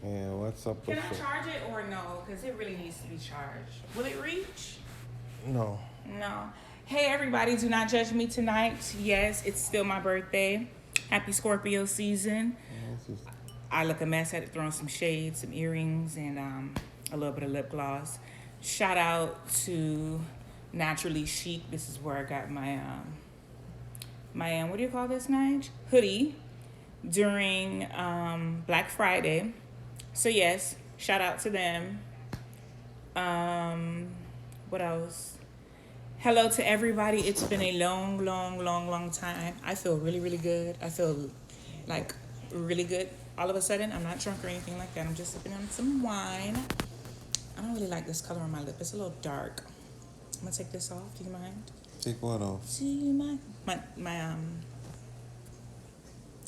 Yeah, what's up Can with I you? charge it or no? Because it really needs to be charged. Will it reach? No. No. Hey, everybody, do not judge me tonight. Yes, it's still my birthday. Happy Scorpio season. This is I look a mess. Had to throw on some shades, some earrings, and a little bit of lip gloss. Shout out to Naturally Chic. This is where I got my what do you call this, Nige? Hoodie during Black Friday. So yes, shout out to them. Um, what else? Hello to everybody. It's been a long time. I feel really, really good. I feel like really good all of a sudden. I'm not drunk or anything like that. I'm just sipping on some wine. I don't really like this color on my lip. It's a little dark. I'm gonna take this off. Do you mind? take what off? Do you mind?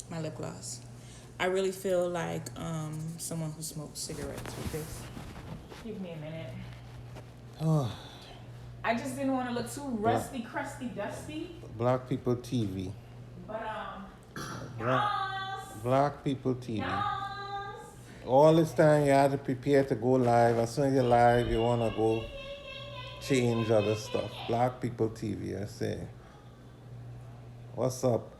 My lip gloss. I really feel like someone who smokes cigarettes with this. Give me a minute. Oh, I just didn't want to look too rusty, crusty, dusty. Black People TV. But Black, yes, Black People TV. yes. All this time you had to prepare to go live. As soon as you're live, you want to go change other stuff. Black People TV, I say. What's up?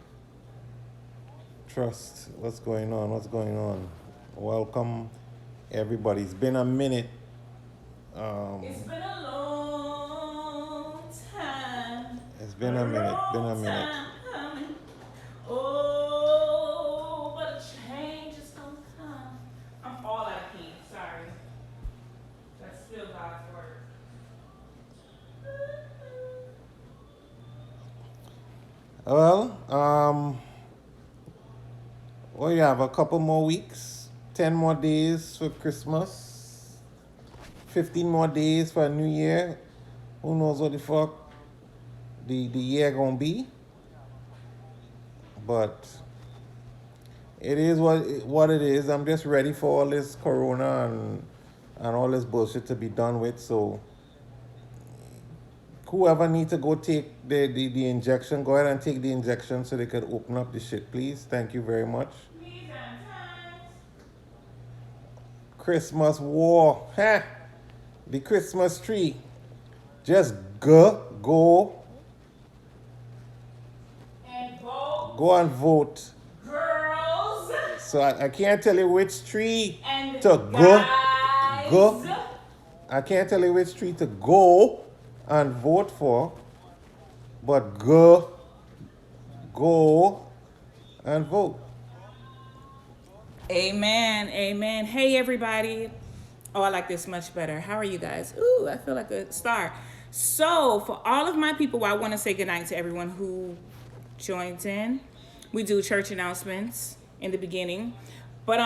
Trust. What's going on? What's going on? Welcome, everybody. It's been a minute. It's been a long time. It's been a minute. Been a minute. Coming. Oh, but a change is gonna come. I'm all out of key. Sorry. That's still God's word. Well, we have a couple more weeks, 10 more days for Christmas, 15 more days for a new year. Who knows what the fuck the year gonna be? But it is what it is. I'm just ready for all this corona and all this bullshit to be done with. So whoever needs to go take the injection, go ahead and take the injection so they could open up the shit, please. Thank you very much. These are times. Christmas war. Ha! The Christmas tree. Just go And vote, go and vote. girls. So I can't tell you which tree And to guys. go. I can't tell you which tree to go and vote for, but go and vote. Amen. Amen. Hey, everybody. Oh, I like this much better. How are you guys? Ooh, I feel like a star. So, for all of my people, I want to say goodnight to everyone who joined in. We do church announcements in the beginning. But,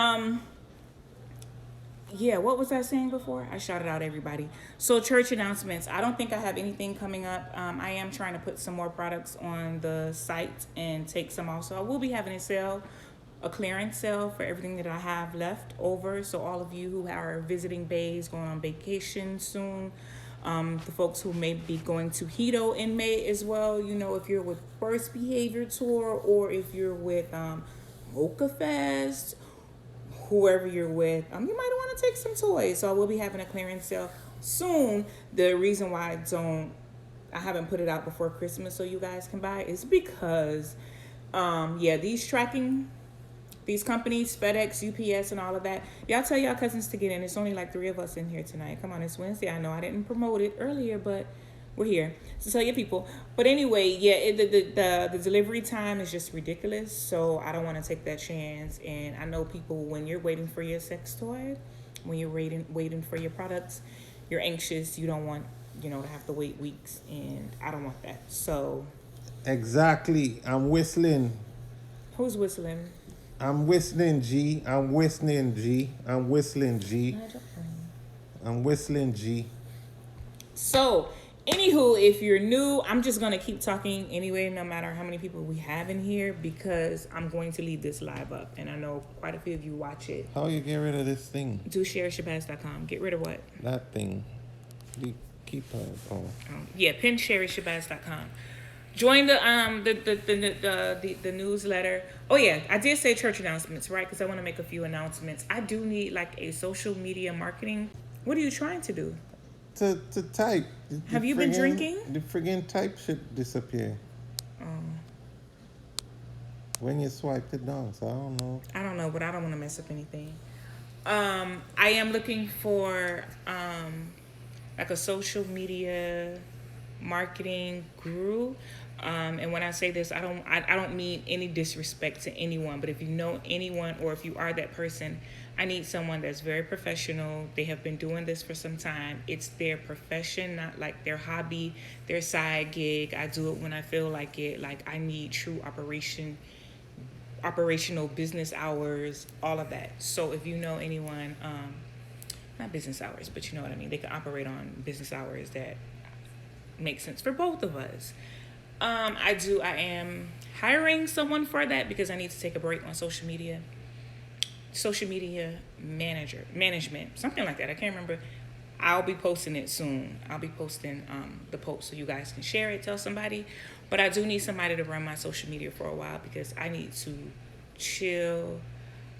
yeah, what was I saying before? I shouted out everybody. So, church announcements. I don't think I have anything coming up. I am trying to put some more products on the site and take some off. So, I will be having a sale, a clearance sale for everything that I have left over. So, all of you who are visiting bays, going on vacation soon, the folks who may be going to Hito in May as well, you know, if you're with First Behavior Tour or if you're with Mocha Fest, whoever you're with, you might want to take some toys. So I will be having a clearance sale soon. The reason why I haven't put it out before Christmas so you guys can buy is because, these companies, FedEx, UPS, and all of that, y'all tell y'all cousins to get in. It's only like 3 of us in here tonight. Come on, it's Wednesday. I know I didn't promote it earlier, but we're here. So tell your people. But anyway, yeah, the delivery time is just ridiculous. So I don't want to take that chance. And I know people, when you're waiting for your sex toy, when you're waiting for your products, you're anxious. You don't want, to have to wait weeks. And I don't want that. So. Exactly. I'm whistling. Who's whistling? I'm whistling G. I'm whistling G. I'm whistling G. I'm whistling G. So, anywho, if you're new, I'm just going to keep talking anyway, no matter how many people we have in here, because I'm going to leave this live up. And I know quite a few of you watch it. How you get rid of this thing? Do shareshabazz.com. Get rid of what? That thing. You keep on. Yeah, pinshareshabazz.com. Join the newsletter. Oh yeah, I did say church announcements, right? Because I want to make a few announcements. I do need like a social media marketing. What are you trying to do? To type. Have you been drinking? The friggin' type should disappear when you swipe it down. So I don't know. I don't know, but I don't want to mess up anything. I am looking for like a social media marketing guru. And when I say this, I don't mean any disrespect to anyone, but if you know anyone or if you are that person, I need someone that's very professional. They have been doing this for some time. It's their profession, not like their hobby, their side gig. I do it when I feel like it. Like I need true operational business hours, all of that. So if you know anyone, not business hours, but you know what I mean, they can operate on business hours that make sense for both of us. I am hiring someone for that because I need to take a break on social media management, something like that. I can't remember. I'll be posting it soon. I'll be posting the post so you guys can share it, tell somebody. But I do need somebody to run my social media for a while because I need to chill.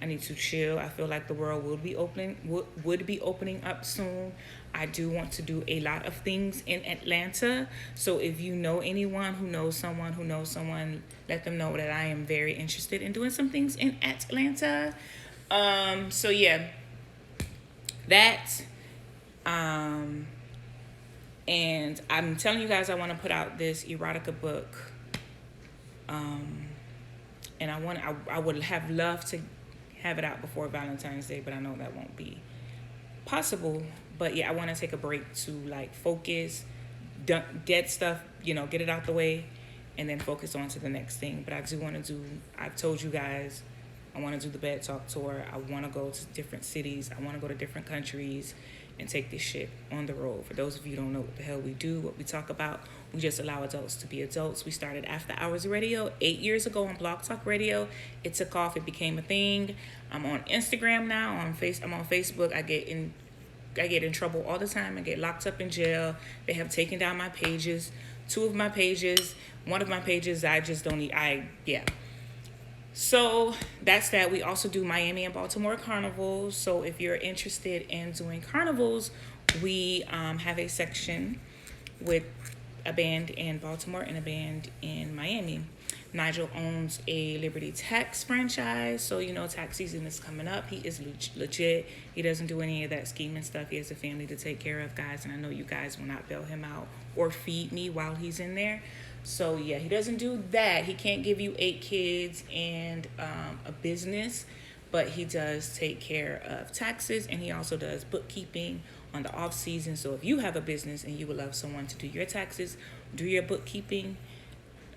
I feel like the world would be opening up soon. I do want to do a lot of things in Atlanta. So if you know anyone who knows someone, let them know that I am very interested in doing some things in Atlanta. So yeah, that. And I'm telling you guys, I want to put out this erotica book. And I would have loved to have it out before Valentine's Day, but I know that won't be possible. But yeah, I want to take a break to like focus, dead stuff, get it out the way, and then focus on to the next thing. But I do want to I've told you guys, I want to do the Bed Talk tour. I want to go to different cities. I want to go to different countries and take this shit on the road. For those of you who don't know what the hell we do, what we talk about, we just allow adults to be adults. We started After Hours Radio 8 years ago on Blog Talk Radio. It took off. It became a thing. I'm on Instagram now. I'm on Facebook. I get in trouble all the time. I get locked up in jail. They have taken down my pages. 2 of my pages. 1 of my pages I just don't need. So that's that. We also do Miami and Baltimore carnivals. So if you're interested in doing carnivals, we have a section with a band in Baltimore and a band in Miami. Nigel owns a Liberty Tax franchise. So, tax season is coming up. He is legit. He doesn't do any of that scheming stuff. He has a family to take care of, guys. And I know you guys will not bail him out or feed me while he's in there. So yeah, he doesn't do that. He can't give you 8 kids and a business, but he does take care of taxes, and he also does bookkeeping on the off season. So if you have a business and you would love someone to do your taxes, do your bookkeeping,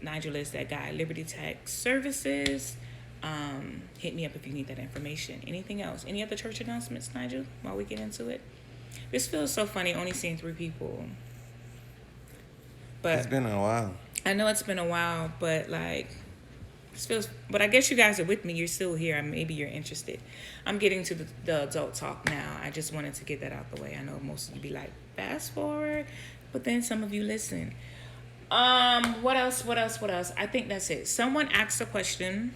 Nigel is that guy. Liberty Tax Services. Hit me up if you need that information. Anything else? Any other church announcements, Nigel, while we get into it? This feels so funny, only seeing 3 people. But it's been a while. I know it's been a while, but but I guess you guys are with me. You're still here. Maybe you're interested. I'm getting to the adult talk now. I just wanted to get that out the way. I know most of you be like, fast forward, but then some of you listen. What else? I think that's it. Someone asked a question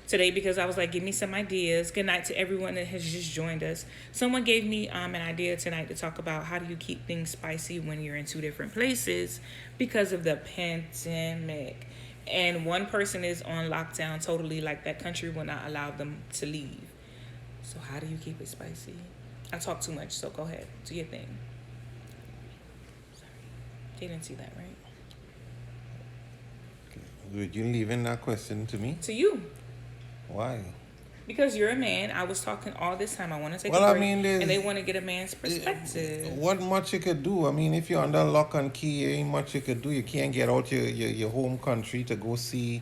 today because I was like, give me some ideas. Good night to everyone that has just joined us. Someone gave me an idea tonight to talk about how do you keep things spicy when you're in 2 different places because of the pandemic. And one person is on lockdown totally, like that country will not allow them to leave. So how do you keep it spicy? I talk too much, so go ahead. Do your thing. Sorry. They didn't see that, right? Would you leaving that question to me? To you. Why? Because you're a man. I was talking all this time. I want to take a break, and they want to get a man's perspective. What much you could do? I mean, if you're under lock and key, ain't much you could do. You can't get out your home country to go see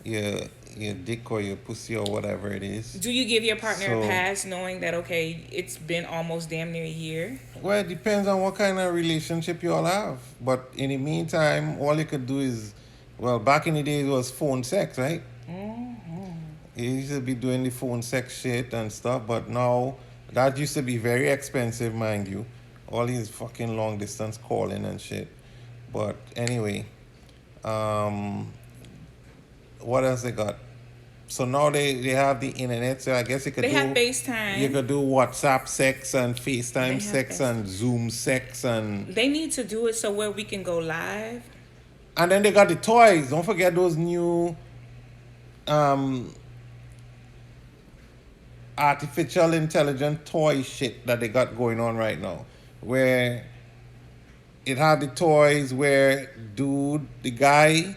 your dick or your pussy or whatever it is. Do you give your partner a pass knowing that, okay, it's been almost damn near a year? Well, it depends on what kind of relationship you all have. But in the meantime, all you could do is, well, back in the day, it was phone sex, right? Mm-hmm. You used to be doing the phone sex shit and stuff, but now that used to be very expensive, mind you. All these fucking long distance calling and shit. But anyway, Um, what else they got? So now they have the internet. So I guess They have FaceTime. you could do WhatsApp sex and FaceTime They have sex and Zoom sex They need to do it so where we can go live. and then they got the toys. Don't forget those new um artificial intelligent toy shit that they got going on right now, where it had the toys where the guy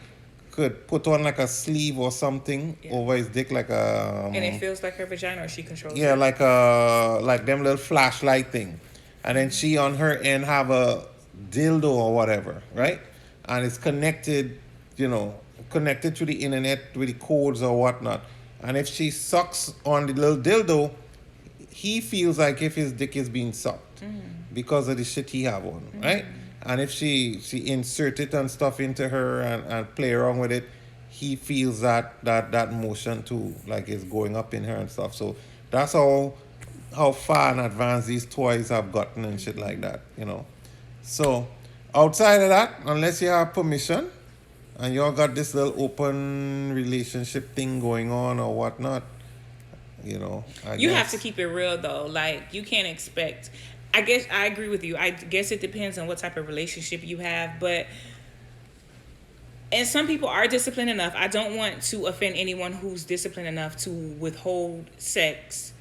could put on like a sleeve or something over his dick, like a and it feels like her vagina, or she controls yeah, it. like them little flashlight thing, and then she on her end have a dildo or whatever, right? And it's connected, connected to the internet with the codes or whatnot. And if she sucks on the little dildo, he feels like if his dick is being sucked because of the shit he have on, right? And if she insert it and stuff into her and play around with it, he feels that motion too, like it's going up in her and stuff. So that's how far in advance these toys have gotten and shit like that. So outside of that, unless you have permission and y'all got this little open relationship thing going on or whatnot, I You guess. have to keep it real though. Like, you can't expect. I guess I agree with you. I guess it depends on what type of relationship you have, and some people are disciplined enough. I don't want to offend anyone who's disciplined enough to withhold sex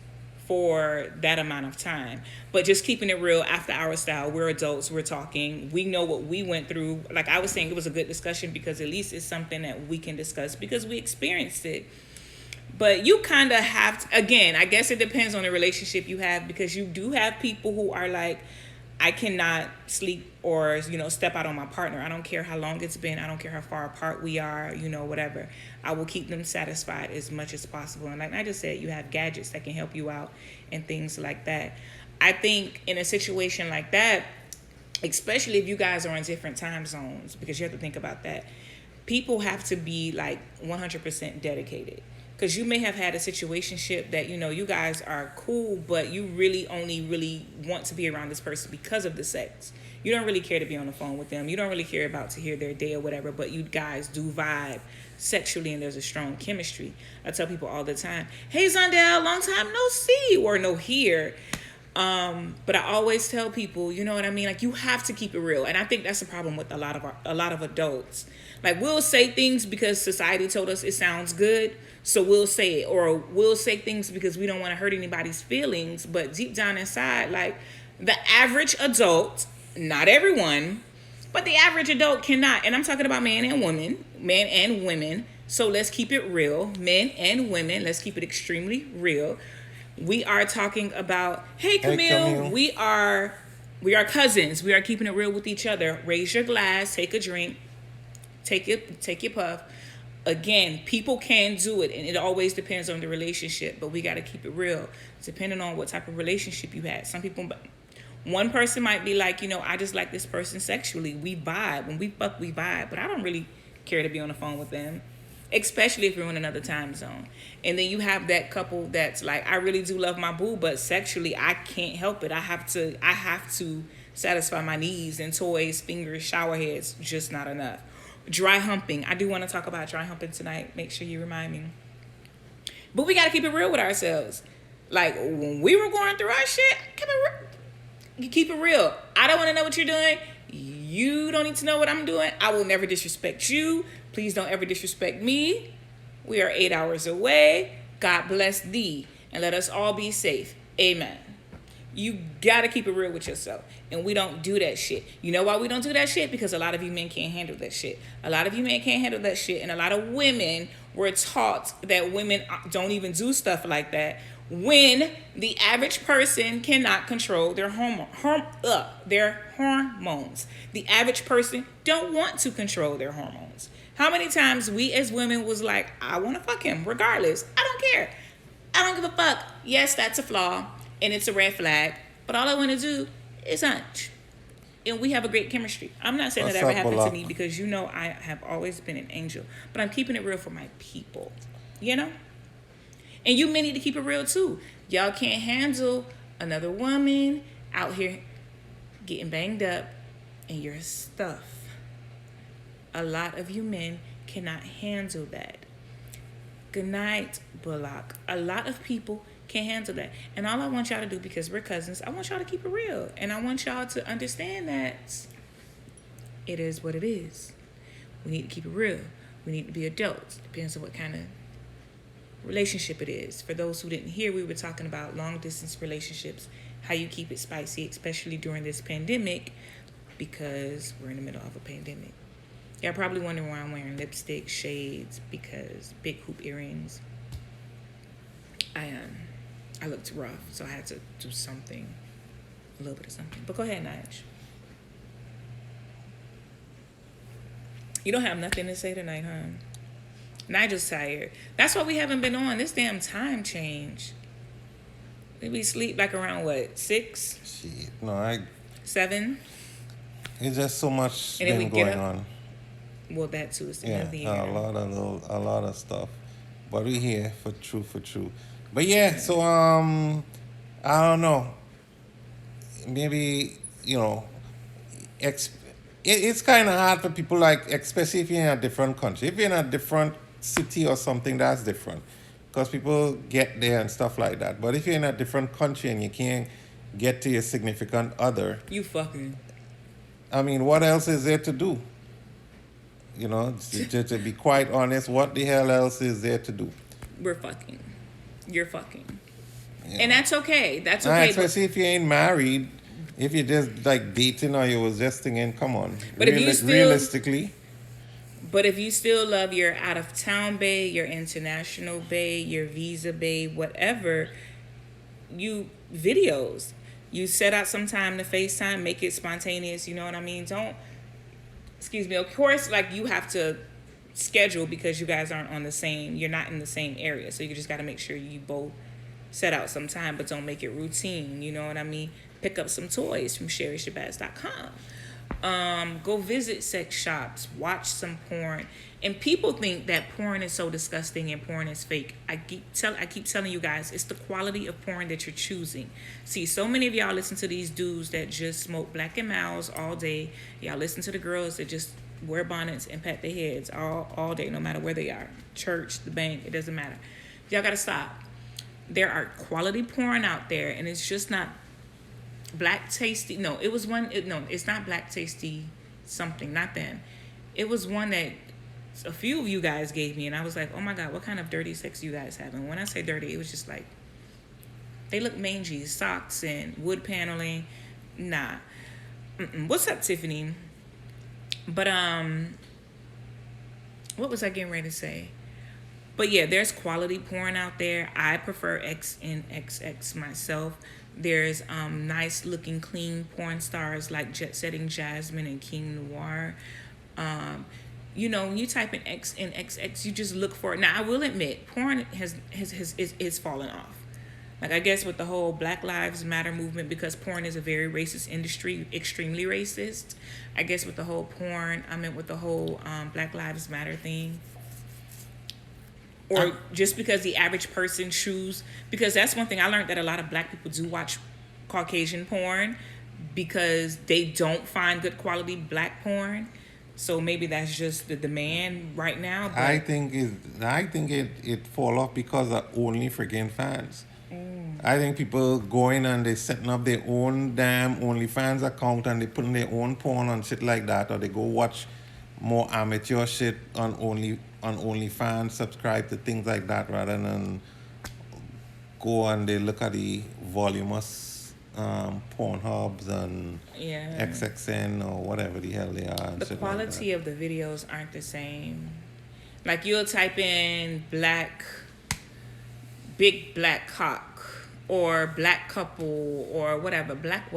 for that amount of time. But just keeping it real, after our style, we're adults, we're talking, we know what we went through. Like I was saying, it was a good discussion because at least it's something that we can discuss because we experienced it. But you kind of have to, again, I guess it depends on the relationship you have, because you do have people who are like, I cannot sleep or, step out on my partner. I don't care how long it's been. I don't care how far apart we are, whatever. I will keep them satisfied as much as possible. And like I just said, you have gadgets that can help you out and things like that. I think in a situation like that, especially if you guys are in different time zones, because you have to think about that, people have to be like 100% dedicated. Because you may have had a situationship that, you guys are cool, but you really only really want to be around this person because of the sex. You don't really care to be on the phone with them. You don't really care about to hear their day or whatever, but you guys do vibe sexually and there's a strong chemistry. I tell people all the time, hey, Zondale, long time no see or no hear. But I always tell people, you know what I mean? Like, you have to keep it real. And I think that's the problem with a lot of adults. Like, we'll say things because society told us it sounds good, so we'll say it. Or we'll say things because we don't want to hurt anybody's feelings. But deep down inside, like, the average adult, not everyone, but the average adult cannot. And I'm talking about man and women. So let's keep it real. Men and women, let's keep it extremely real. We are talking about, hey Camille, we are cousins. We are keeping it real with each other. Raise your glass, take a drink, take your puff. Again, people can do it, and it always depends on the relationship, but we got to keep it real, depending on what type of relationship you had. Some people, one person might be like, I just like this person sexually. We vibe. When we fuck, we vibe, but I don't really care to be on the phone with them, especially if you're in another time zone. And then you have that couple that's like, I really do love my boo, but sexually I can't help it. I have to satisfy my needs, and toys, fingers, shower heads, just not enough. Dry humping. I do want to talk about dry humping tonight. Make sure you remind me. But we got to keep it real with ourselves. Like, when we were going through our shit, keep it real. I don't want to know what you're doing. You don't need to know what I'm doing. I will never disrespect you. Please don't ever disrespect me. We are 8 hours away. God bless thee, and let us all be safe. Amen. You got to keep it real with yourself. And we don't do that shit. You know why we don't do that shit? Because a lot of you men can't handle that shit. A lot of you men can't handle that shit. And a lot of women were taught that women don't even do stuff like that, when the average person cannot control their hormones. The average person don't want to control their hormones. How many times we as women was like, I want to fuck him regardless. I don't care. I don't give a fuck. Yes, that's a flaw and it's a red flag, but all I want to do is hunch. And we have a great chemistry. I'm not saying that ever happened to me, because I have always been an angel, but I'm keeping it real for my people, And you men need to keep it real too. Y'all can't handle another woman out here getting banged up and your stuff A lot of you men cannot handle that. Good night, Bullock. A lot of people can't handle that. And all I want y'all to do, because we're cousins, I want y'all to keep it real. And I want y'all to understand that it is what it is. We need to keep it real. We need to be adults. Depends on what kind of relationship it is. For those who didn't hear, we were talking about long distance relationships, how you keep it spicy, especially during this pandemic, because we're in the middle of a pandemic. Y'all probably wondering why I'm wearing lipstick, shades, because big hoop earrings. I looked rough, so I had to do something, a little bit of something. But go ahead, Nige. You don't have nothing to say tonight, huh? Nigel's tired. That's why we haven't been on. This damn time change. We sleep like around what, 6? Shit, no, 7? it's just so much And then been we get going up. on. Well, that too. It's the end Yeah, of the year. a lot of stuff. But we here for true. But yeah, so I don't know. Maybe, it's kind of hard for people, like, especially if you're in a different country. If you're in a different city or something, that's different, because people get there and stuff like that. But if you're in a different country and you can't get to your significant other, You fucking. I mean, what else is there to do? To be quite honest, what the hell else is there to do? We're fucking. You're fucking. Yeah. And that's okay. That's And okay. especially if you ain't married, if you're just like dating or you was just thinking, come on. But if you still- realistically, But if you still love your out of town bae, your international bae, your visa bae, whatever, you videos. You set out some time to FaceTime, make it spontaneous, you know what I mean? Excuse me, of course, like, you have to schedule because you guys aren't you're not in the same area. So you just got to make sure you both set out some time, but don't make it routine, you know what I mean? Pick up some toys from SherryShabazz.com. Go visit sex shops, watch some porn. And people think that porn is so disgusting and porn is fake. I keep telling you guys, it's the quality of porn that you're choosing. See, so many of y'all listen to these dudes that just smoke Black and Milds all day. Y'all listen to the girls that just wear bonnets and pat their heads all day, no matter where they are. Church, the bank, it doesn't matter. Y'all gotta stop. There are quality porn out there, and it's just not Black Tasty. No, it was one. No, it's not Black Tasty something. Not then. It was one that a few of you guys gave me, and I was like, oh my God, what kind of dirty sex you guys having? When I say dirty, it was just like, they look mangy. Socks and wood paneling. Nah. What's up, Tiffany? But what was I getting ready to say? But yeah, there's quality porn out there. I prefer XNXX myself. There's nice looking clean porn stars like Jet Setting Jasmine and King Noir. When you type in XNXX, you just look for it. Now, I will admit, porn is falling off. Like, I guess with the whole Black Lives Matter movement, because porn is a very racist industry, extremely racist. I guess with the whole with the whole Black Lives Matter thing. Or just because the average person because that's one thing I learned, that a lot of Black people do watch Caucasian porn because they don't find good quality Black porn. So maybe that's just the demand right now. But I think it fall off because of only freaking fans. I think people going and they setting up their own damn OnlyFans account and they putting their own porn on shit like that, or they go watch more amateur shit on OnlyFans, subscribe to things like that, rather than go and they look at the voluminous Pornhubs and XXN or whatever the hell they are. The quality of the videos aren't the same. Like, you'll type in big black cock or black couple or whatever, black,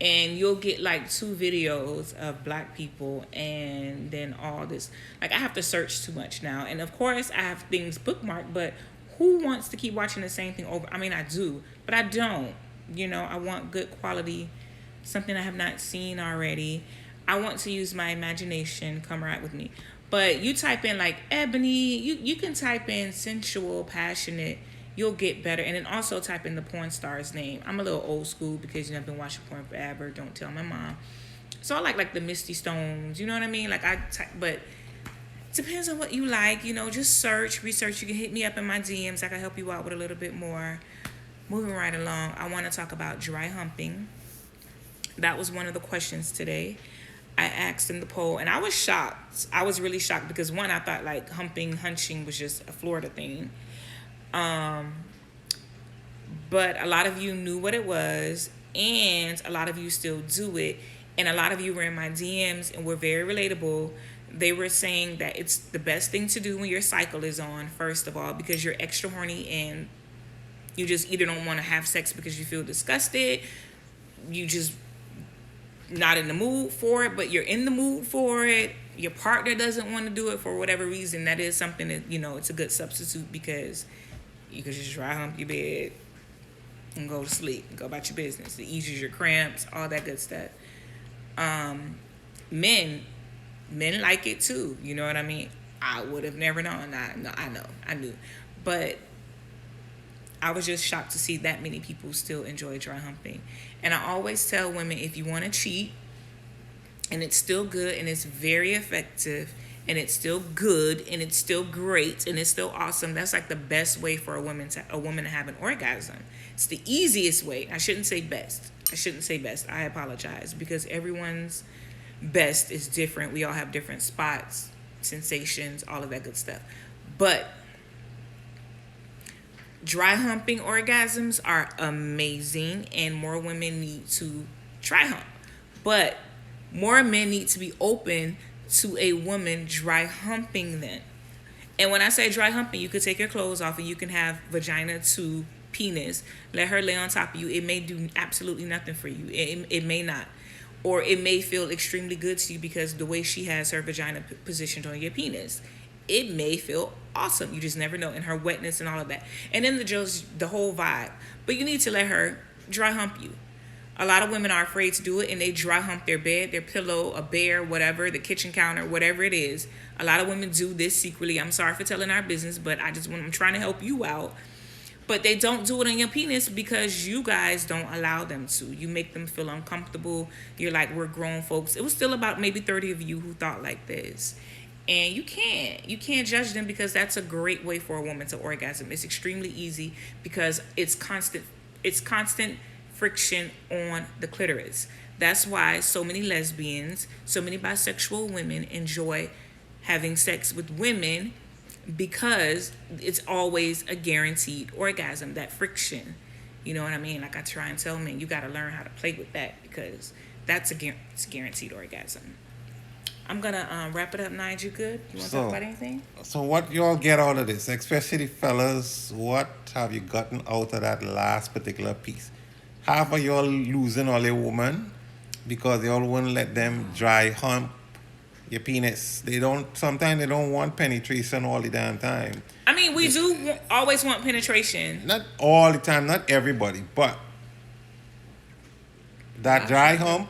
and you'll get like 2 videos of Black people, and then all this. Like, I have to search too much now, and of course I have things bookmarked, but who wants to keep watching the same thing over? I mean, I do, but I don't. I want good quality, something I have not seen already. I want to use my imagination. Come right with me. But you type in like ebony, you can type in sensual, passionate, you'll get better. And then also type in the porn star's name. I'm a little old school because I've been watching porn forever. Don't tell my mom. So I like the Misty Stones. You know what I mean? But depends on what you like. Just research. You can hit me up in my DMs. I can help you out with a little bit more. Moving right along, I want to talk about dry humping. That was one of the questions today. I asked in the poll, and I was shocked. I was really shocked because one, I thought like hunching was just a Florida thing. But a lot of you knew what it was, and a lot of you still do it. And a lot of you were in my DMs and were very relatable. They were saying that it's the best thing to do when your cycle is on, first of all, because you're extra horny and you just either don't want to have sex because you feel disgusted, you just not in the mood for it, but you're in the mood for it. Your partner doesn't want to do it for whatever reason. That is something that, it's a good substitute because you could just dry hump your bed and go to sleep and go about your business. It eases your cramps, all that good stuff. Men like it too. You know what I mean? I would have never known. I knew. But I was just shocked to see that many people still enjoy dry humping. And I always tell women, if you want to cheat and it's still good and it's very effective and it's still good and it's still great and it's still awesome, that's like the best way for a woman to have an orgasm. It's the easiest way. I shouldn't say best. I apologize, because everyone's best is different. We all have different spots, sensations, all of that good stuff. But dry humping orgasms are amazing, and more women need to dry hump. But more men need to be open to a woman dry humping them. And when I say dry humping, you could take your clothes off and you can have vagina to penis. Let her lay on top of you. It may do absolutely nothing for you. It may not. Or it may feel extremely good to you because the way she has her vagina positioned on your penis. It may feel awesome. You just never know. And her wetness and all of that. And then the whole vibe. But you need to let her dry hump you. A lot of women are afraid to do it, and they dry hump their bed, their pillow, a bear, whatever, the kitchen counter, whatever it is. A lot of women do this secretly. I'm sorry for telling our business, but I'm trying to help you out. But they don't do it on your penis because you guys don't allow them to. You make them feel uncomfortable. You're like, we're grown folks. It was still about maybe 30 of you who thought like this. And you can't judge them, because that's a great way for a woman to orgasm. It's extremely easy because it's constant friction on the clitoris. That's why so many lesbians, so many bisexual women enjoy having sex with women, because it's always a guaranteed orgasm, that friction. You know what I mean? Like I try and tell men, you got to learn how to play with that, because it's a guaranteed orgasm. I'm going to wrap it up, Nigel. You good? You want to talk about anything? So what y'all get out of this, especially fellas, what have you gotten out of that last particular piece? Half of y'all losing all your woman because y'all wouldn't let them dry hump your penis. Sometimes they don't want penetration all the damn time. I mean, we do always want penetration. Not all the time, not everybody, but that dry hump,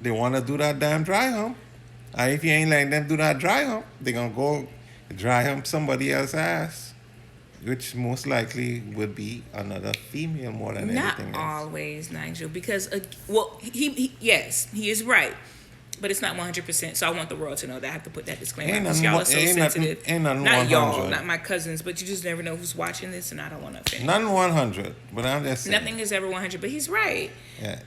they want to do that damn dry hump. And if you ain't letting them do that dry hump, they're going to go dry hump somebody else's ass, which most likely would be another female more than anything else. Not always, Nigel, because, yes, he is right. But it's not 100%, so I want the world to know that. I have to put that disclaimer because y'all are so sensitive. Not y'all, not my cousins, but you just never know who's watching this, and I don't want to offend. None 100, but I'm just saying. Nothing is ever 100, but he's right. Yeah.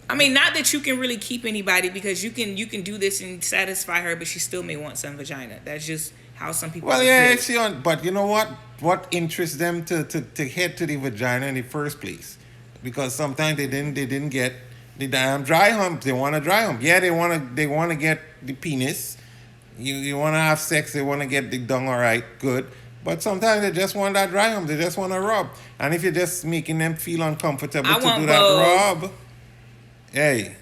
I mean, not that you can really keep anybody, because you can do this and satisfy her, but she still may want some vagina. That's just how some people. Well, yeah, but you know what? What interests them to head to the vagina in the first place? Because sometimes they didn't get the damn dry hump. They want to dry hump. Yeah, they want to get the penis. You want to have sex. They want to get the dung. All right, good. But sometimes they just want that dry hump. They just want to rub. And if you're just making them feel uncomfortable to do that rub, hey,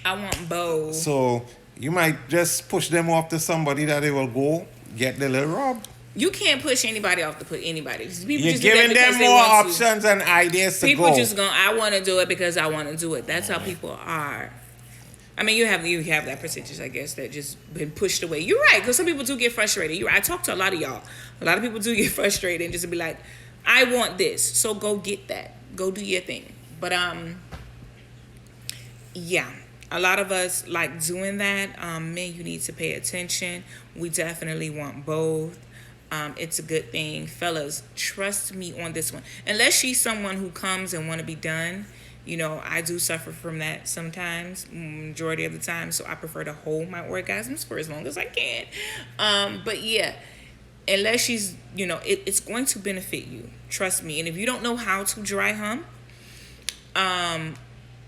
I want both. So you might just push them off to somebody that they will go get the little rub. You can't push anybody off to put anybody. You're giving them more options and ideas to people go. People just I want to do it because I want to do it. That's how people are. I mean, you have that percentage, I guess, that just been pushed away. You're right, because some people do get frustrated. You're right. I talk to a lot of y'all. A lot of people do get frustrated and just be like, I want this, so go get that. Go do your thing. But yeah. A lot of us like doing that. Men, you need to pay attention. We definitely want both. It's a good thing. Fellas, trust me on this one. Unless she's someone who comes and want to be done. You know, I do suffer from that sometimes, majority of the time. So I prefer to hold my orgasms for as long as I can. But yeah, unless she's, it's going to benefit you. Trust me. And if you don't know how to dry hump,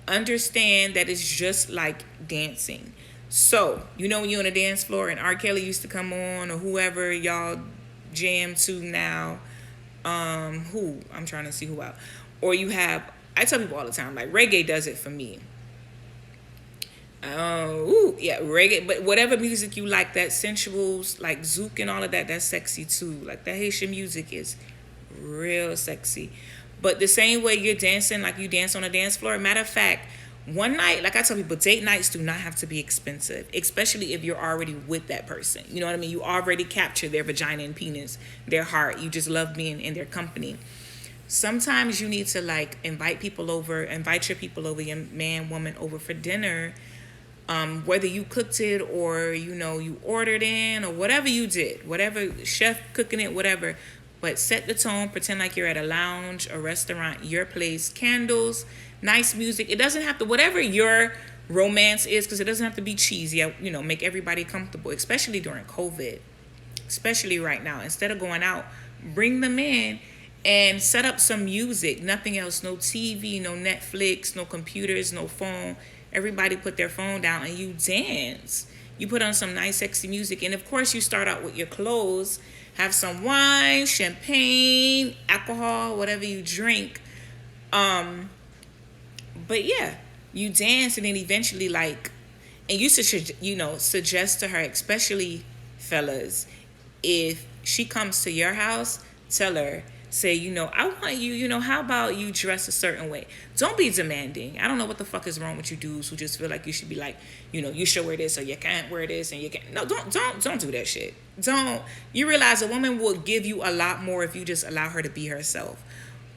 understand that it's just like dancing. So, when you're on a dance floor and R. Kelly used to come on, or whoever y'all jam to now, who? I'm trying to see who out. Or you have, I tell people all the time, like reggae does it for me. Yeah, reggae, but whatever music you like, that sensuals, like zouk and all of that, that's sexy too. Like that Haitian music is real sexy. But the same way you're dancing, like you dance on a dance floor. Matter of fact, one night, like I tell people, date nights do not have to be expensive, especially if you're already with that person. You know what I mean? You already capture their vagina and penis, their heart. You just love being in their company. Sometimes you need to like invite your people over, your man, woman over for dinner. Whether you cooked it or, you ordered in or whatever you did, whatever, chef cooking it, whatever. But set the tone, pretend like you're at a lounge, a restaurant, your place, candles, nice music. It doesn't have to, whatever your romance is, because it doesn't have to be cheesy, make everybody comfortable, especially during COVID, especially right now. Instead of going out, bring them in and set up some music, nothing else, no TV, no Netflix, no computers, no phone. Everybody put their phone down and you dance. You put on some nice, sexy music. And of course, you start out with your clothes. Have some wine, champagne, alcohol, whatever you drink. But yeah, you dance and then eventually and you suggest to her, especially fellas, if she comes to your house, tell her, say, I want you, how about you dress a certain way? Don't be demanding. I don't know what the fuck is wrong with you dudes who just feel like you should be like, you should wear this or you can't wear this and you can't. No, don't do that shit. Don't. You realize a woman will give you a lot more if you just allow her to be herself.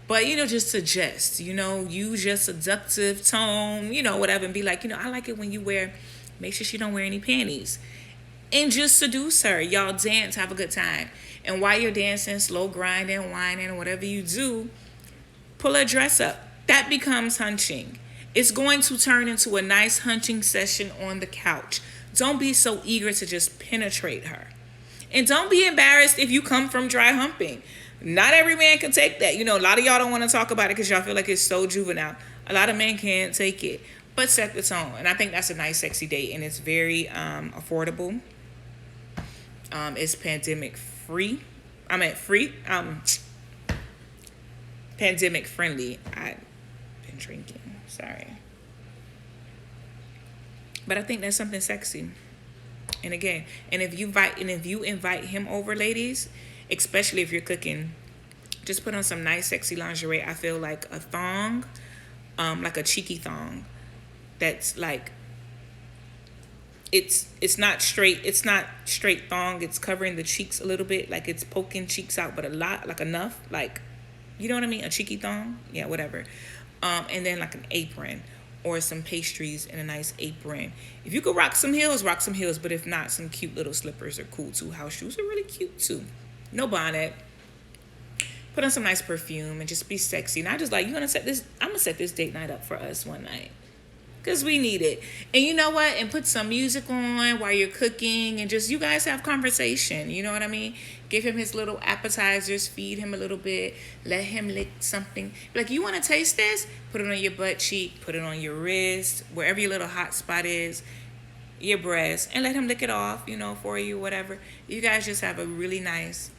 But, just suggest, use your seductive tone, whatever, and be like, I like it when you make sure she don't wear any panties. And just seduce her. Y'all dance, have a good time. And while you're dancing, slow grinding, whining, whatever you do, pull her dress up. That becomes hunching. It's going to turn into a nice hunching session on the couch. Don't be so eager to just penetrate her. And don't be embarrassed if you come from dry humping. Not every man can take that. A lot of y'all don't want to talk about it because y'all feel like it's so juvenile. A lot of men can't take it. But set the tone. And I think that's a nice, sexy date. And it's very affordable. It's pandemic free. Pandemic friendly. I've been drinking. Sorry. But I think that's something sexy. And again, if you invite him over, ladies, especially if you're cooking, just put on some nice, sexy lingerie. I feel like a thong, like a cheeky thong, that's like, it's not straight thong. It's covering the cheeks a little bit, like it's poking cheeks out, but a lot, like enough, like, you know what I mean? A cheeky thong, yeah, whatever. And then like an apron or some pastries and a nice apron. If you could rock some heels, but if not, some cute little slippers are cool too. House shoes are really cute too. No bonnet. Put on some nice perfume and just be sexy. And I just like, I'm gonna set this date night up for us one night. Because we need it. And you know what? And put some music on while you're cooking and just you guys have conversation. You know what I mean? Give him his little appetizers. Feed him a little bit. Let him lick something. Like, you want to taste this? Put it on your butt cheek. Put it on your wrist. Wherever your little hot spot is. Your breast. And let him lick it off, for you, whatever. You guys just have a really nice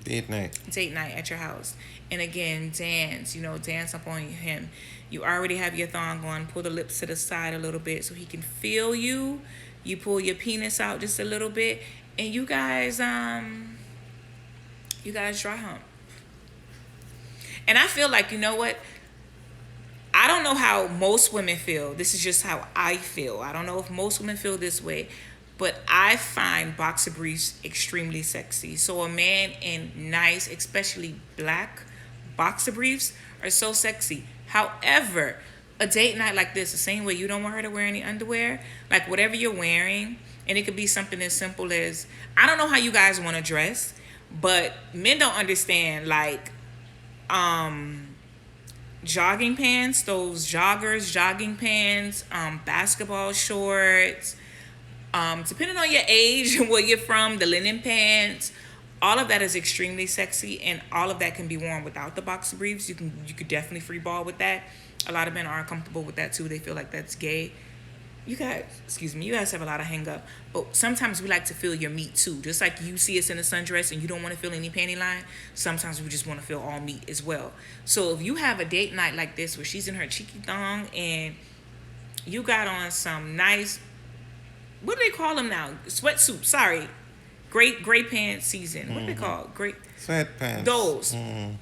date night at your house. And again, dance up on him. You already have your thong on. Pull the lips to the side a little bit so he can feel you. You pull your penis out just a little bit, and you guys dry hump. And I feel like, you know what? I don't know how most women feel. This is just how I feel. I don't know if most women feel this way. But I find boxer briefs extremely sexy. So a man in nice, especially black Boxer briefs are so sexy. However, a date night like this, the same way you don't want her to wear any underwear, like whatever you're wearing, and it could be something as simple as, I don't know how you guys want to dress, but men don't understand, like, jogging pants, those joggers, jogging pants, basketball shorts, depending on your age and where you're from, the linen pants, all of that is extremely sexy, and all of that can be worn without the boxer briefs. You could definitely free ball with that. A lot of men aren't comfortable with that too. They feel like that's gay. You guys, excuse me, you guys have a lot of hang up. But sometimes we like to feel your meat too. Just like you see us in a sundress and you don't want to feel any panty line, sometimes we just want to feel all meat as well. So if you have a date night like this where she's in her cheeky thong and you got on some nice, what do they call them now? Sweatsuit, sorry. Gray pants season. What do they call? Great Sweatpants. those. And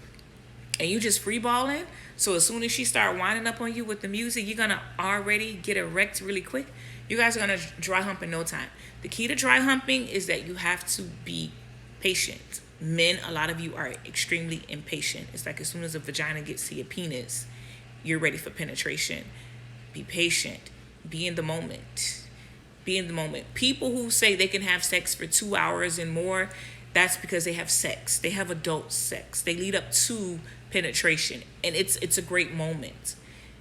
you just free balling. So as soon as she start winding up on you with the music, you're gonna already get erect really quick. You guys are gonna dry hump in no time. The key to dry humping is that you have to be patient. Men, a lot of you are extremely impatient. It's like as soon as a vagina gets to your penis, you're ready for penetration. Be patient. Be in the moment. Be in the moment. People who say they can have sex for 2 hours and more, that's because they have sex. They have adult sex. They lead up to penetration, and it's a great moment.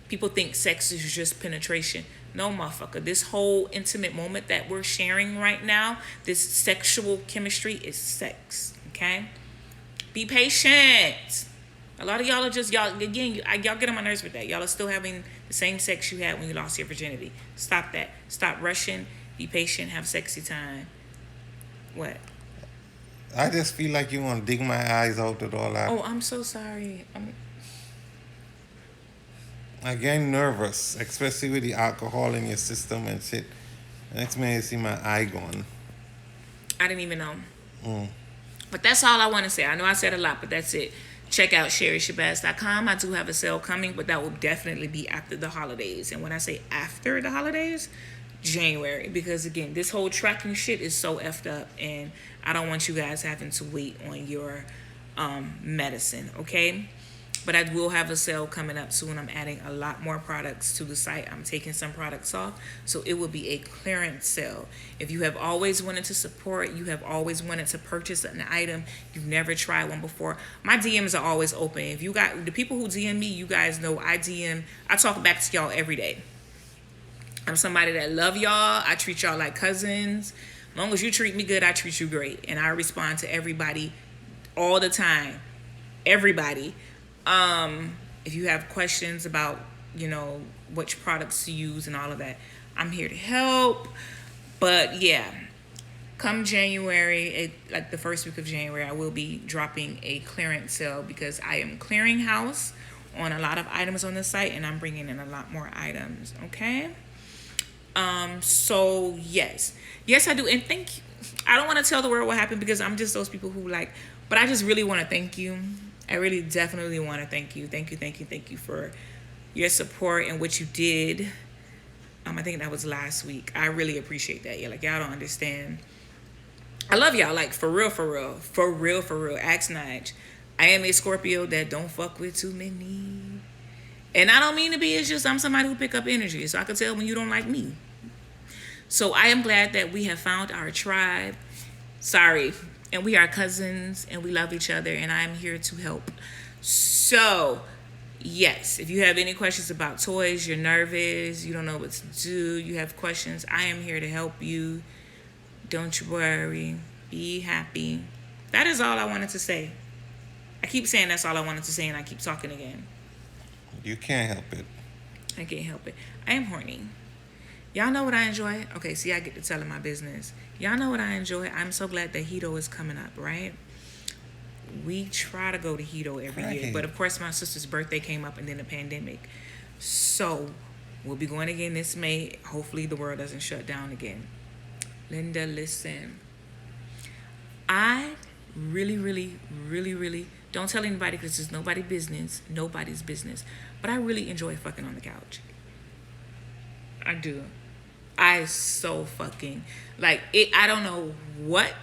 People think sex is just penetration. No, motherfucker. This whole intimate moment that we're sharing right now, this sexual chemistry, is sex. Okay? Be patient. A lot of y'all are just, y'all get on my nerves with that. Y'all are still having the same sex you had when you lost your virginity. Stop that. Stop rushing. Be patient. Have sexy time. What? I just feel like you want to dig my eyes out with all that. Oh, I'm so sorry. I get nervous, especially with the alcohol in your system and shit. Next minute you see my eye gone. I didn't even know. But that's all I want to say. I know I said a lot, but that's it. Check out SherryShabazz.com. I do have a sale coming, but that will definitely be after the holidays. And when I say after the holidays, January. Because again, this whole tracking shit is so effed up, and I don't want you guys having to wait on your medicine, okay? But I will have a sale coming up soon. I'm adding a lot more products to the site. I'm taking some products off. So it will be a clearance sale. If you have always wanted to support, you have always wanted to purchase an item, you've never tried one before, my DMs are always open. If you got the people who DM me, you guys know I talk back to y'all every day. I'm somebody that love y'all. I treat y'all like cousins. As long as you treat me good, I treat you great. And I respond to everybody all the time. Everybody. If you have questions about, which products to use and all of that, I'm here to help. But yeah, come January, like the first week of January, I will be dropping a clearance sale because I am clearing house on a lot of items on the site, and I'm bringing in a lot more items, okay? So yes, I do. And thank you. I don't want to tell the world what happened because I'm just those people who but I just really want to thank you. I really definitely want to thank you. Thank you for your support and what you did. I think that was last week. I really appreciate that. Yeah, y'all don't understand. I love y'all, for real. Ask Nige. I am a Scorpio that don't fuck with too many. And I don't mean to be, it's just I'm somebody who pick up energy. So I can tell when you don't like me. So I am glad that we have found our tribe. Sorry. And we are cousins and we love each other, and I am here to help. So, yes, if you have any questions about toys, you're nervous, you don't know what to do, you have questions, I am here to help you. Don't you worry. Be happy. That is all I wanted to say. I keep saying that's all I wanted to say, and I keep talking again. You can't help it. I can't help it. I am horny. Y'all know what I enjoy? Okay, see, I get to telling my business. Y'all know what I enjoy? I'm so glad that Hito is coming up, right? We try to go to Hito every year. But, of course, my sister's birthday came up and then the pandemic. So, we'll be going again this May. Hopefully, the world doesn't shut down again. Linda, listen. I really don't tell anybody because it's nobody's business. But I really enjoy fucking on the couch. I do. I so fucking I don't know what.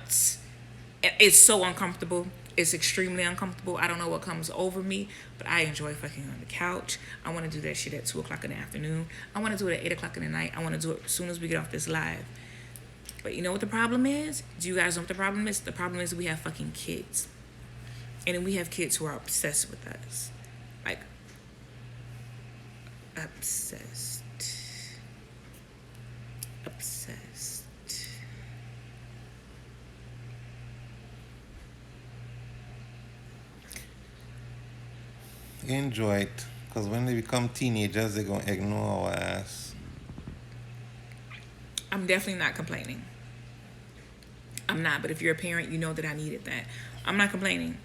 It's so uncomfortable. It's extremely uncomfortable. I don't know what comes over me, but I enjoy fucking on the couch. I want to do that shit at 2 o'clock in the afternoon. I want to do it at 8 o'clock in the night. I want to do it as soon as we get off this live. But you know what the problem is? Do you guys know what the problem is? The problem is we have fucking kids. And then we have kids who are obsessed with us. Like, obsessed. Obsessed. Enjoy it. Because when they become teenagers, they're going to ignore our ass. I'm definitely not complaining. I'm not. But if you're a parent, you know that I needed that. I'm not complaining.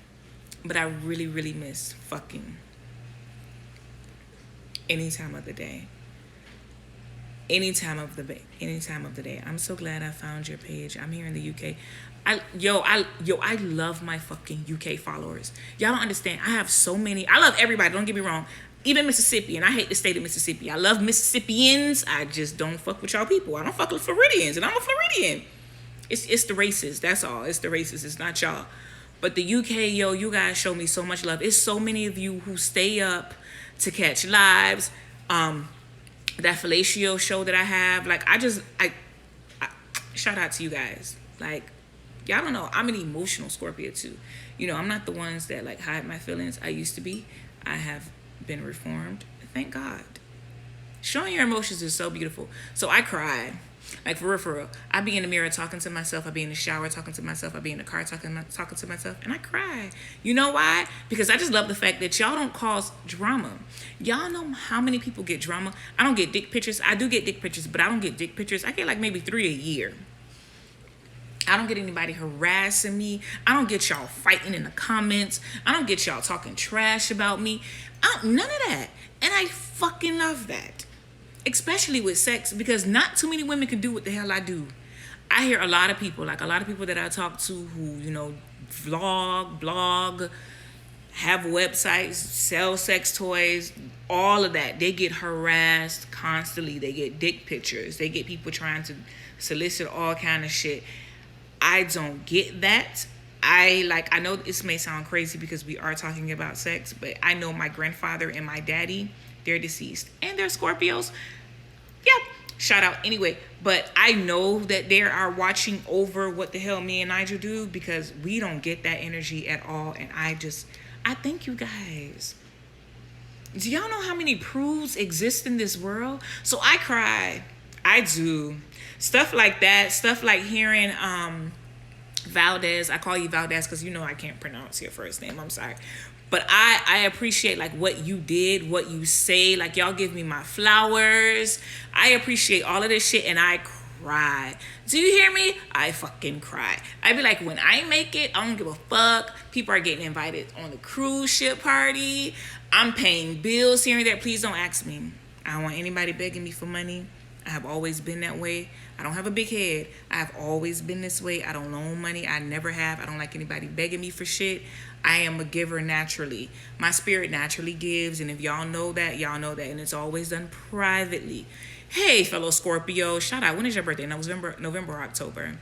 But I really, really miss fucking any time of the day. Any time of the day. I'm so glad I found your page. I'm here in the UK. I love my fucking UK followers. Y'all don't understand. I have so many. I love everybody. Don't get me wrong. Even Mississippi, and I hate the state of Mississippi. I love Mississippians. I just don't fuck with y'all people. I don't fuck with Floridians, and I'm a Floridian. It's the races. That's all. It's the races. It's not y'all. But the UK, you guys show me so much love. It's so many of you who stay up to catch lives. That fellatio show that I have, like, I shout out to you guys. Like, y'all don't know, I'm an emotional Scorpio too. You know, I'm not the ones that like hide my feelings. I used to be. I have been reformed. Thank God. Showing your emotions is so beautiful. So I cried. Like, for real. I be in the mirror talking to myself. I be in the shower talking to myself. I be in the car talking to myself. And I cry. You know why? Because I just love the fact that y'all don't cause drama. Y'all know how many people get drama? I don't get dick pictures. I do get dick pictures, but I don't get dick pictures. I get like maybe 3 a year. I don't get anybody harassing me. I don't get y'all fighting in the comments. I don't get y'all talking trash about me. None of that. And I fucking love that. Especially with sex, because not too many women can do what the hell I do. I hear a lot of people that I talk to who, you know, blog, have websites, sell sex toys, all of that. They get harassed constantly. They get dick pictures. They get people trying to solicit all kind of shit. I don't get that. I know this may sound crazy because we are talking about sex, but I know my grandfather and my daddy, they're deceased. And they're Scorpios. Yeah, shout out anyway. But I know that they are watching over what the hell me and Nigel do, because we don't get that energy at all. And I thank you guys. Do y'all know how many prudes exist in this world? So I cried. I do. Stuff like that. Stuff like hearing Valdez. I call you Valdez because you know I can't pronounce your first name. I'm sorry. But I appreciate like what you did, what you say. Like, y'all give me my flowers. I appreciate all of this shit, and I cry. Do you hear me? I fucking cry. I be like, when I make it, I don't give a fuck. People are getting invited on the cruise ship party. I'm paying bills here and there. Please don't ask me. I don't want anybody begging me for money. I have always been that way. I don't have a big head. I have always been this way. I don't loan money. I never have. I don't like anybody begging me for shit. I am a giver naturally. My spirit naturally gives. And if y'all know that, y'all know that. And it's always done privately. Hey, fellow Scorpio. Shout out. When is your birthday? November or October?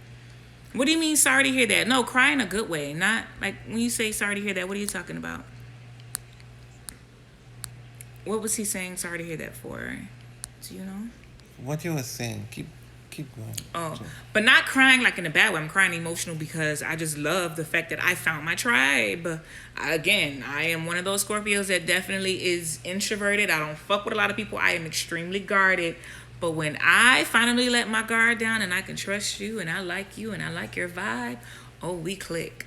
What do you mean, sorry to hear that? No, cry in a good way. Not like when you say sorry to hear that, what are you talking about? What was he saying sorry to hear that for? Do you know? What you were saying, keep going. Oh, but not crying like in a bad way. I'm crying emotional because I just love the fact that I found my tribe. Again, I am one of those Scorpios that definitely is introverted. I don't fuck with a lot of people. I am extremely guarded. But when I finally let my guard down and I can trust you and I like you and I like your vibe, oh, we click.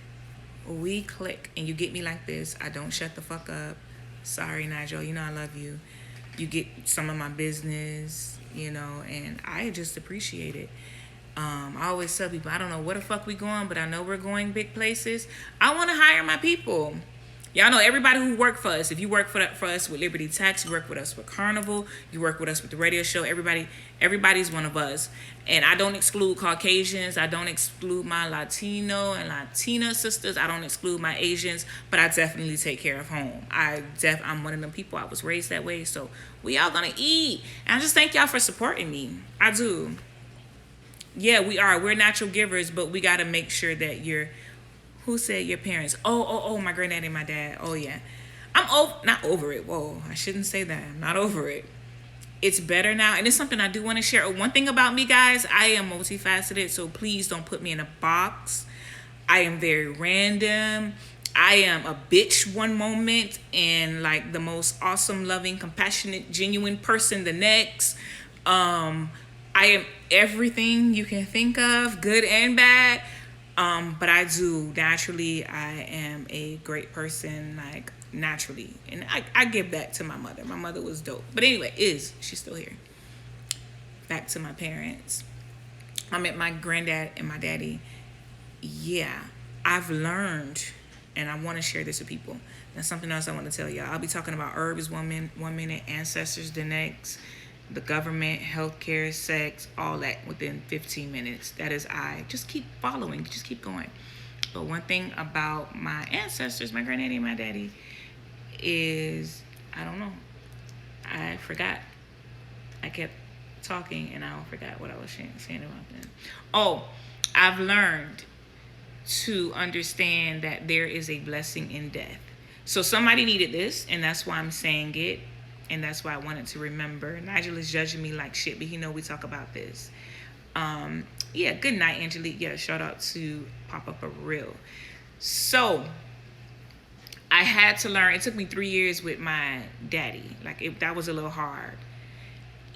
We click. And you get me like this. I don't shut the fuck up. Sorry, Nigel. You know I love you. You get some of my business, you know, and I just appreciate it. I always tell people, I don't know where the fuck we going, but I know we're going big places. I want to hire my people. Y'all know everybody who work for us. If you work for us with Liberty Tax, you work with us with Carnival, you work with us with the radio show, everybody's one of us. And I don't exclude Caucasians. I don't exclude my Latino and Latina sisters. I don't exclude my Asians, but I definitely take care of home. I'm one of them people. I was raised that way. So we all gonna eat. And I just thank y'all for supporting me. I do. Yeah, we are. We're natural givers, but we got to make sure that you're Who said your parents? Oh, my granddad and my dad. Oh yeah. Not over it. Whoa, I shouldn't say that. I'm not over it. It's better now, and it's something I do want to share. One thing about me, guys, I am multifaceted, so please don't put me in a box. I am very random. I am a bitch one moment and like the most awesome, loving, compassionate, genuine person the next. I am everything you can think of, good and bad. But I do naturally. I am a great person, like naturally, and I give that to my mother. My mother was dope. But anyway, she's still here? Back to my parents. I met my granddad and my daddy. Yeah, I've learned, and I want to share this with people. That's something else I want to tell y'all. I'll be talking about herbs one minute, ancestors the next, the government, healthcare, sex, all that within 15 minutes. That is just keep following, just keep going. But one thing about my ancestors, my granddaddy and my daddy, is I don't know. I forgot. I kept talking and I forgot what I was saying about them. Oh, I've learned to understand that there is a blessing in death. So somebody needed this, and that's why I'm saying it, and that's why I wanted to remember. Nigel is judging me like shit, but he know we talk about this. Yeah, good night, Angelique. Yeah, shout out to Pop Up a Real. So I had to learn. It took me 3 years with my daddy. That was a little hard.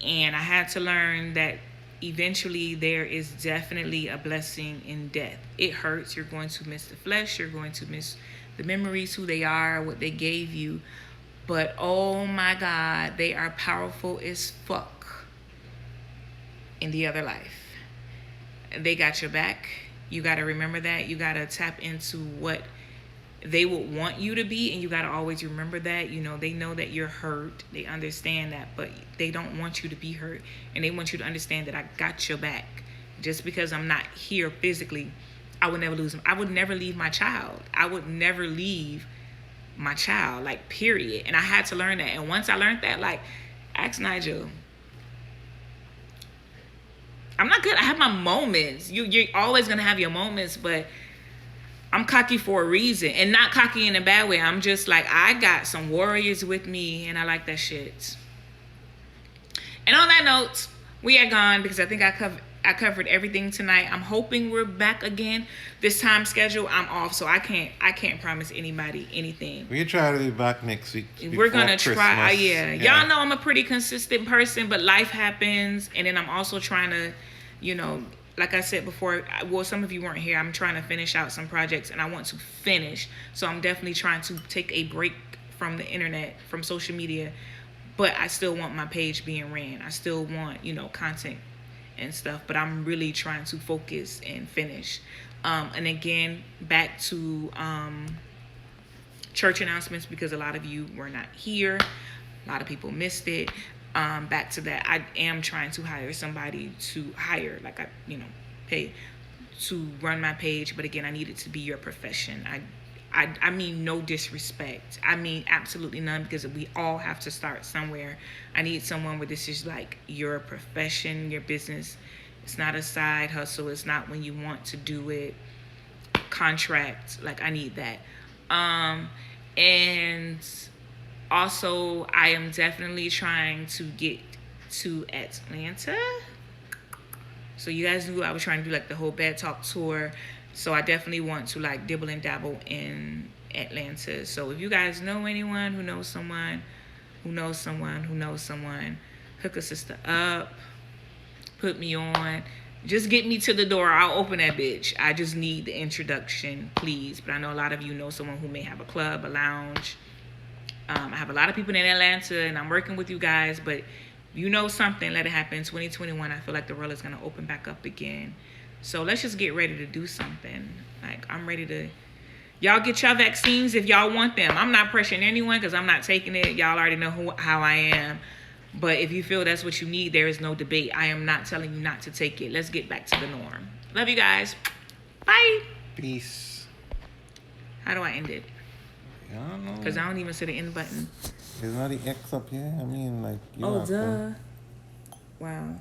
And I had to learn that eventually there is definitely a blessing in death. It hurts. You're going to miss the flesh. You're going to miss the memories, who they are, what they gave you. But oh my God, they are powerful as fuck in the other life. They got your back. You got to remember that. You got to tap into what they would want you to be, and you got to always remember that. You know, they know that you're hurt. They understand that, but they don't want you to be hurt, and they want you to understand that I got your back. Just because I'm not here physically, I would never lose them. I would never leave my child. I would never leave my child, like, period. And I had to learn that. And once I learned that, like, ask Nigel. I'm not good. I have my moments. You're always gonna have your moments, but I'm cocky for a reason, and not cocky in a bad way. I'm just like, I got some warriors with me, and I like that shit. And on that note, we are gone because I think I covered everything tonight. I'm hoping we're back again. This time schedule, I'm off, so I can't promise anybody anything. We try to be back next week. We're gonna try. Yeah, y'all know I'm a pretty consistent person, but life happens, and then I'm also trying to, you know, like I said before, well, some of you weren't here. I'm trying to finish out some projects, and I want to finish. So I'm definitely trying to take a break from the internet, from social media, but I still want my page being ran. I still want, you know, content and stuff, but I'm really trying to focus and finish. And again, back to church announcements, because a lot of you were not here. A lot of people missed it. Back to that, I am trying to hire somebody to pay to run my page. But again, I need it to be your profession. I mean no disrespect. I mean absolutely none, because we all have to start somewhere. I need someone where this is like your profession, your business. It's not a side hustle. It's not when you want to do it. Contract. Like, I need that. And also, I am definitely trying to get to Atlanta. So you guys knew I was trying to do like the whole Bad Talk tour. So I definitely want to like dibble and dabble in Atlanta. So if you guys know anyone who knows someone, hook a sister up, put me on. Just get me to the door. I'll open that bitch. I just need the introduction, please. But I know a lot of you know someone who may have a club, a lounge. I have a lot of people in Atlanta, and I'm working with you guys, but if you know something, let it happen. 2021, I feel like the world is going to open back up again. So let's just get ready to do something. Like, I'm ready to... Y'all get y'all vaccines if y'all want them. I'm not pressuring anyone because I'm not taking it. Y'all already know how I am. But if you feel that's what you need, there is no debate. I am not telling you not to take it. Let's get back to the norm. Love you guys. Bye. Peace. How do I end it? I don't know. Because I don't even see the end button. There's not the X up here. I mean, like, you Oh, have duh. to... Wow.